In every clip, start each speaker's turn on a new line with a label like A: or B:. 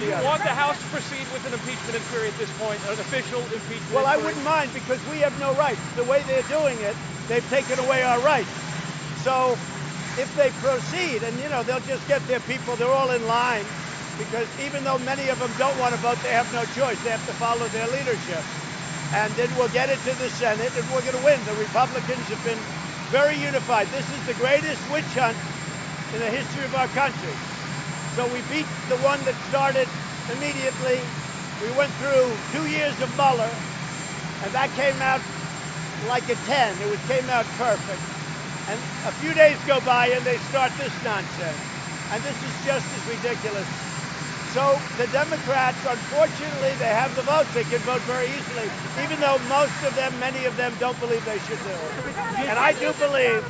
A: Do you want the House to proceed with an impeachment inquiry at this point, an official impeachment
B: Well, I
A: inquiry?
B: wouldn't mind because we have no rights. The way they're doing it, they've taken away our rights. So if they proceed, and they'll just get their people, they're all in line, because even though many of them don't want to vote, they have no choice. They have to follow their leadership. And then we'll get it to the Senate, and we're going to win. The Republicans have been very unified. This is the greatest witch hunt in the history of our country. So we beat the one that started immediately. We went through 2 years of Mueller, and that came out like a 10. It came out perfect. And a few days go by, and they start this nonsense. And this is just as ridiculous. So the Democrats, unfortunately, they have the votes. They can vote very easily, even though most of them, many of them, don't believe they should do it. And I do believe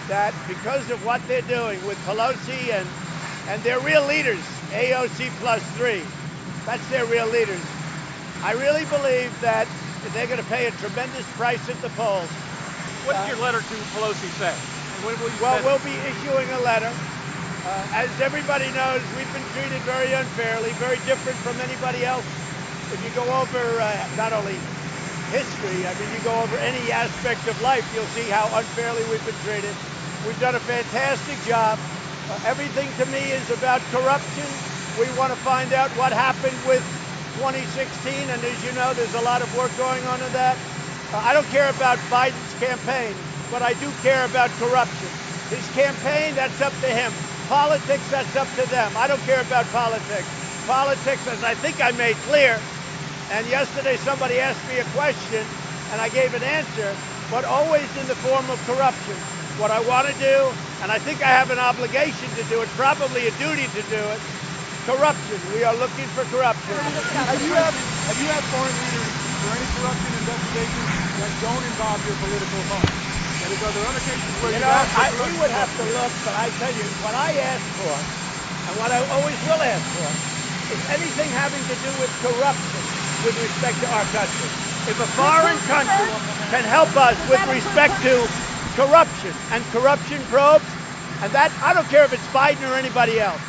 B: that because of what they're doing with Pelosi and their real leaders, AOC plus 3, that's their real leaders. I really believe that they're going to pay a tremendous price at the polls.
A: What does your letter to Pelosi say? And when will you
B: Well,
A: send it?
B: we'll be issuing a letter. As everybody knows, we've been treated very unfairly, very different from anybody else. If you go over not only history, I mean, you go over any aspect of life, you'll see how unfairly we've been treated. We've done a fantastic job. Everything to me is about corruption. We want to find out what happened with 2016, and as you know, there's a lot of work going on in that. I don't care about Biden's campaign, but I do care about corruption. His campaign, that's up to him. Politics, that's up to them. I don't care about politics. Politics, as I think I made clear, and yesterday somebody asked me a question, and I gave an answer, but always in the form of corruption. What I want to do, and I think I have an obligation to do it, probably a duty to do it, corruption. We are looking for corruption.
C: Have you had foreign leaders for any corruption investigations that don't involve your political opponent? Are there other cases where
B: we would have to look, but I tell you, what I ask for, and what I always will ask for, is anything having to do with corruption with respect to our country. If a foreign country can help us with respect to corruption and corruption probes, and that, I don't care if it's Biden or anybody else,